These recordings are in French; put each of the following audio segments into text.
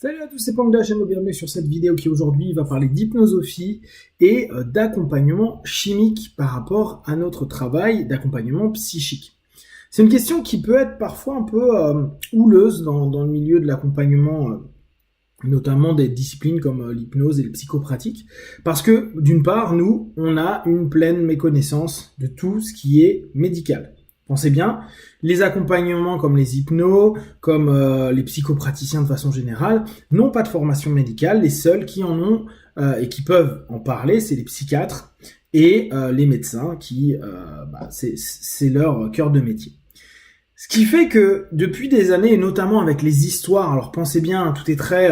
Salut à tous, c'est Pang de la chaîne, bienvenue sur cette vidéo qui aujourd'hui va parler d'hypnosophie et d'accompagnement chimique par rapport à notre travail d'accompagnement psychique. C'est une question qui peut être parfois un peu houleuse dans le milieu de l'accompagnement, notamment des disciplines comme l'hypnose et le psychopratique, parce que d'une part, nous, on a une pleine méconnaissance de tout ce qui est médical. Pensez bien, les accompagnements comme les hypnos, comme les psychopraticiens de façon générale, n'ont pas de formation médicale. Les seuls qui en ont et qui peuvent en parler, c'est les psychiatres et les médecins qui, c'est leur cœur de métier. Ce qui fait que depuis des années, et notamment avec les histoires, alors pensez bien, tout est très...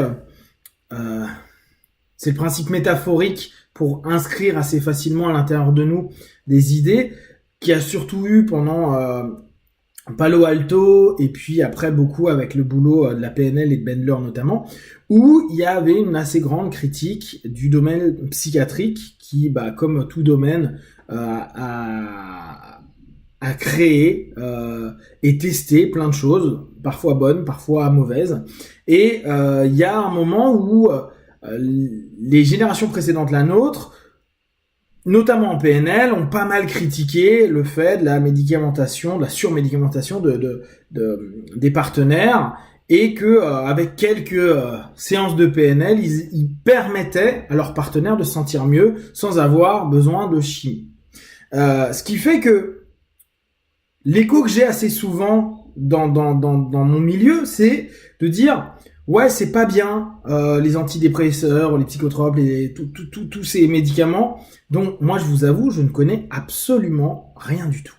c'est le principe métaphorique pour inscrire assez facilement à l'intérieur de nous des idées, qui a surtout eu pendant Palo Alto, et puis après beaucoup avec le boulot de la PNL et de Bendler notamment, où il y avait une assez grande critique du domaine psychiatrique qui, comme tout domaine, a créé et testé plein de choses, parfois bonnes, parfois mauvaises. Et il y a un moment où les générations précédentes, la nôtre, notamment en PNL, ont pas mal critiqué le fait de la médicamentation, de la surmédicamentation des partenaires, et que avec quelques séances de PNL, ils permettaient à leurs partenaires de se sentir mieux sans avoir besoin de chimie. Ce qui fait que l'écho que j'ai assez souvent dans mon milieu, c'est de dire ouais, c'est pas bien les antidépresseurs, les psychotropes, tous ces médicaments dont moi je vous avoue, je ne connais absolument rien du tout.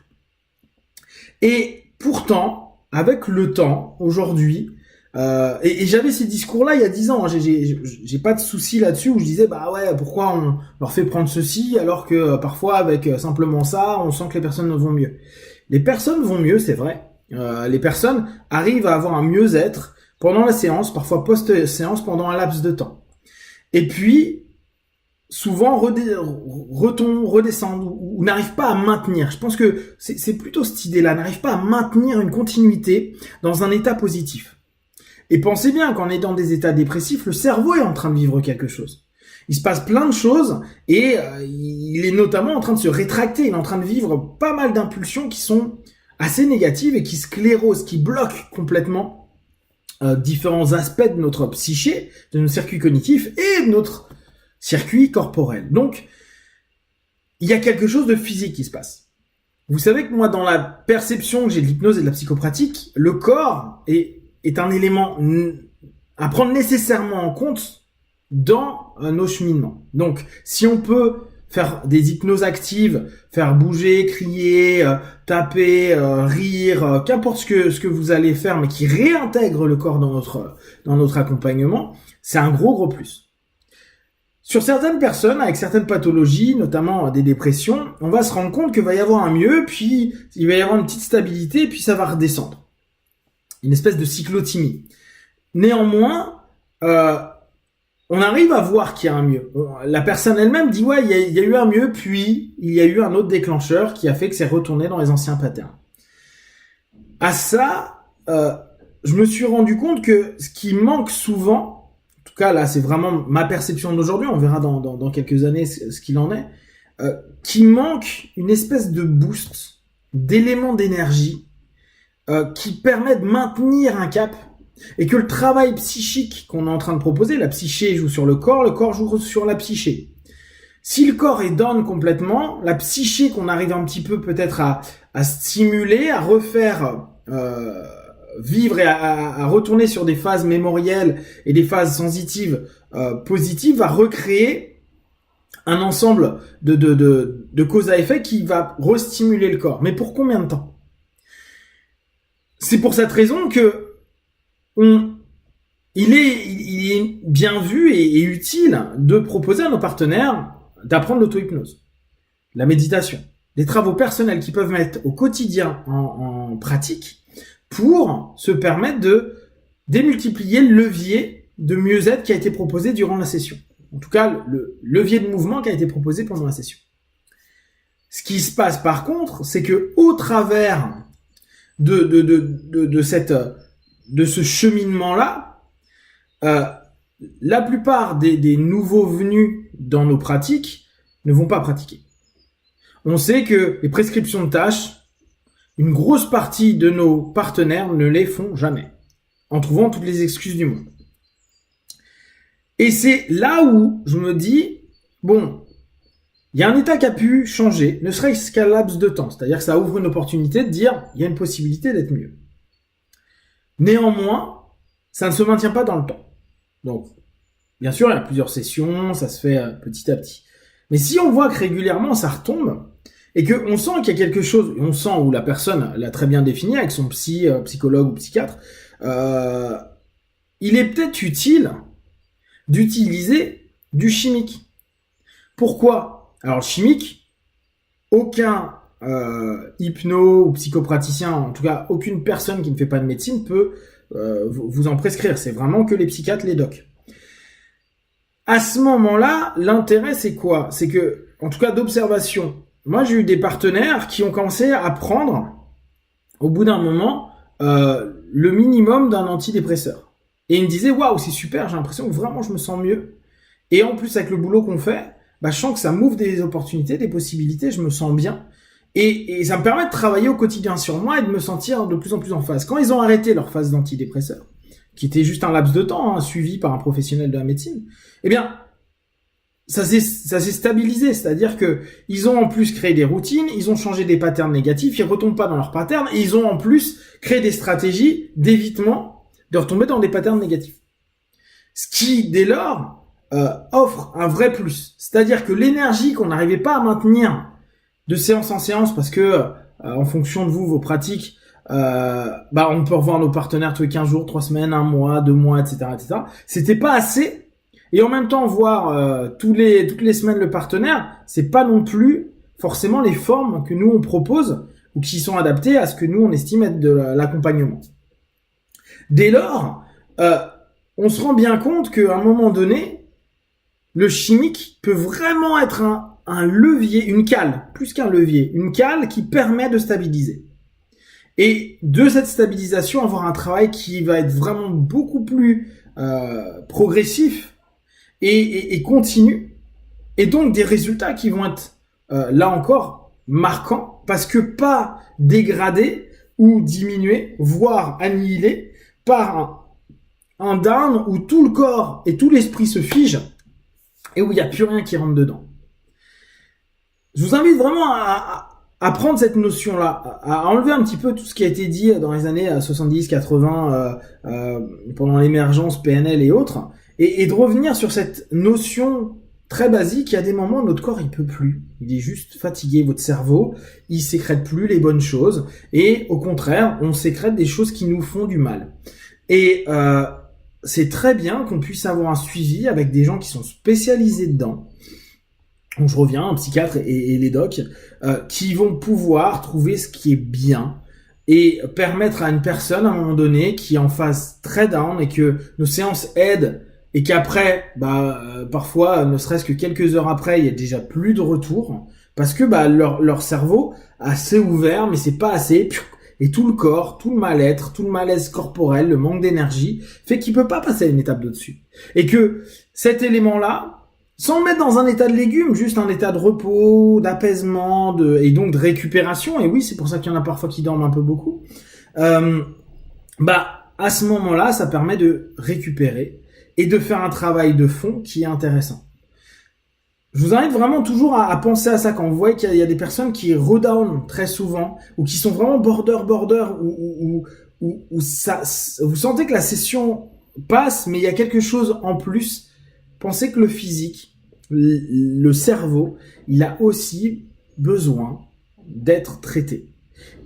Et pourtant, avec le temps, aujourd'hui, et j'avais ces discours-là il y a 10 ans, hein, j'ai pas de souci là-dessus où je disais bah ouais, pourquoi on leur fait prendre ceci alors que parfois avec simplement ça, on sent que les personnes vont mieux. Les personnes vont mieux, c'est vrai. Les personnes arrivent à avoir un mieux-être pendant la séance, parfois post-séance, pendant un laps de temps. Et puis, souvent redescendent ou n'arrivent pas à maintenir. Je pense que c'est plutôt cette idée-là, n'arrivent pas à maintenir une continuité dans un état positif. Et pensez bien, quand on est dans des états dépressifs, le cerveau est en train de vivre quelque chose. Il se passe plein de choses et il est notamment en train de se rétracter. Il est en train de vivre pas mal d'impulsions qui sont assez négatives et qui sclérosent, qui bloquent complètement différents aspects de notre psyché, de nos circuits cognitifs et de notre circuit corporel. Donc, il y a quelque chose de physique qui se passe. Vous savez que moi, dans la perception que j'ai de l'hypnose et de la psychopratique, le corps est un élément à prendre nécessairement en compte dans nos cheminements. Donc, si on peut faire des hypnoses actives, faire bouger, crier, taper, rire, qu'importe ce que vous allez faire, mais qui réintègre le corps dans notre accompagnement, c'est un gros plus. Sur certaines personnes, avec certaines pathologies, notamment des dépressions, on va se rendre compte qu'il va y avoir un mieux, puis il va y avoir une petite stabilité, puis ça va redescendre. Une espèce de cyclothymie. Néanmoins, on arrive à voir qu'il y a un mieux. La personne elle-même dit ouais, il y a eu un mieux, puis il y a eu un autre déclencheur qui a fait que c'est retourné dans les anciens patterns. À ça, je me suis rendu compte que ce qui manque souvent, en tout cas là c'est vraiment ma perception d'aujourd'hui, on verra dans quelques années ce qu'il en est, qui manque une espèce de boost, d'éléments d'énergie qui permet de maintenir un cap. Et que le travail psychique qu'on est en train de proposer, la psyché joue sur le corps joue sur la psyché. Si le corps est down complètement, la psyché qu'on arrive un petit peu peut-être à stimuler, à refaire vivre et à retourner sur des phases mémorielles et des phases sensitives positives, va recréer un ensemble de cause à effet qui va restimuler le corps. Mais pour combien de temps ? C'est pour cette raison que il est bien vu et utile de proposer à nos partenaires d'apprendre l'auto-hypnose, la méditation, des travaux personnels qu'ils peuvent mettre au quotidien en pratique pour se permettre de démultiplier le levier de mieux-être qui a été proposé durant la session. En tout cas, le levier de mouvement qui a été proposé pendant la session. Ce qui se passe par contre, c'est que au travers de ce cheminement-là, la plupart des nouveaux venus dans nos pratiques ne vont pas pratiquer. On sait que les prescriptions de tâches, une grosse partie de nos partenaires ne les font jamais, en trouvant toutes les excuses du monde. Et c'est là où je me dis, bon, il y a un état qui a pu changer, ne serait-ce qu'à laps de temps. C'est-à-dire que ça ouvre une opportunité de dire, il y a une possibilité d'être mieux. Néanmoins, ça ne se maintient pas dans le temps. Donc, bien sûr, il y a plusieurs sessions, ça se fait petit à petit. Mais si on voit que régulièrement ça retombe, et qu'on sent qu'il y a quelque chose, on sent où la personne l'a très bien défini avec son psychologue ou psychiatre, il est peut-être utile d'utiliser du chimique. Pourquoi ? Alors le chimique, aucun hypno ou psychopraticien, en tout cas aucune personne qui ne fait pas de médecine peut vous en prescrire. C'est vraiment que les psychiatres, les docs. À ce moment-là, l'intérêt c'est quoi ? C'est que, en tout cas d'observation, moi j'ai eu des partenaires qui ont commencé à prendre, au bout d'un moment, le minimum d'un antidépresseur. Et ils me disaient, waouh, c'est super, j'ai l'impression que vraiment je me sens mieux. Et en plus avec le boulot qu'on fait, je sens que ça m'ouvre des opportunités, des possibilités, je me sens bien. Et ça me permet de travailler au quotidien sur moi et de me sentir de plus en plus en phase. Quand ils ont arrêté leur phase d'antidépresseur, qui était juste un laps de temps, suivi par un professionnel de la médecine, eh bien, ça s'est stabilisé. C'est-à-dire que ils ont en plus créé des routines, ils ont changé des patterns négatifs, ils retombent pas dans leurs patterns, et ils ont en plus créé des stratégies d'évitement de retomber dans des patterns négatifs. Ce qui, dès lors, offre un vrai plus. C'est-à-dire que l'énergie qu'on n'arrivait pas à maintenir de séance en séance, parce que en fonction de vos pratiques, on peut revoir nos partenaires tous les 15 jours, 3 semaines, 1 mois, 2 mois, etc., etc. C'était pas assez. Et en même temps, voir toutes les semaines le partenaire, c'est pas non plus forcément les formes que nous on propose ou qui sont adaptées à ce que nous on estime être de l'accompagnement. Dès lors, on se rend bien compte qu'à un moment donné, le chimique peut vraiment être un levier, une cale, plus qu'un levier, une cale qui permet de stabiliser. Et de cette stabilisation, avoir un travail qui va être vraiment beaucoup plus progressif et continu, et donc des résultats qui vont être, là encore, marquants, parce que pas dégradés ou diminués, voire annihilés par un down où tout le corps et tout l'esprit se figent, et où il n'y a plus rien qui rentre dedans. Je vous invite vraiment à prendre cette notion-là, à enlever un petit peu tout ce qui a été dit dans les années 70, 80, pendant l'émergence PNL et autres, et de revenir sur cette notion très basique. Il y a des moments où notre corps, il peut plus. Il est juste fatigué, votre cerveau, il sécrète plus les bonnes choses, et au contraire, on sécrète des choses qui nous font du mal. Et c'est très bien qu'on puisse avoir un suivi avec des gens qui sont spécialisés dedans. Donc je reviens, un psychiatre et les docs, qui vont pouvoir trouver ce qui est bien et permettre à une personne, à un moment donné, qui est en phase très down et que nos séances aident et qu'après, parfois, ne serait-ce que quelques heures après, il y a déjà plus de retour parce que leur cerveau assez ouvert, mais c'est pas assez. Et tout le corps, tout le mal-être, tout le malaise corporel, le manque d'énergie, fait qu'il peut pas passer à une étape d'au-dessus. Et que cet élément-là, sans le mettre dans un état de légume, juste un état de repos, d'apaisement, et donc de récupération, et oui, c'est pour ça qu'il y en a parfois qui dorment un peu beaucoup, à ce moment-là, ça permet de récupérer et de faire un travail de fond qui est intéressant. Je vous invite vraiment toujours à penser à ça quand vous voyez qu'il y a des personnes qui redown très souvent ou qui sont vraiment border ou ça, vous sentez que la session passe mais il y a quelque chose en plus. Pensez que le physique, le cerveau, il a aussi besoin d'être traité.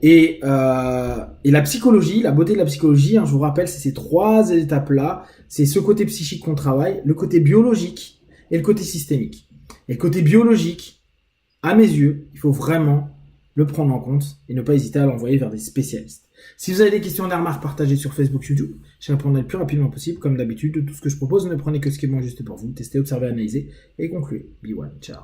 Et la psychologie, la beauté de la psychologie, je vous rappelle, c'est ces 3 étapes-là. C'est ce côté psychique qu'on travaille, le côté biologique et le côté systémique. Et le côté biologique, à mes yeux, il faut vraiment le prendre en compte et ne pas hésiter à l'envoyer vers des spécialistes. Si vous avez des questions, des remarques, partagez sur Facebook, YouTube. Je répondrai le plus rapidement possible. Comme d'habitude, tout ce que je propose, ne prenez que ce qui est bon juste pour vous. Testez, observez, analysez et concluez. Be one. Ciao.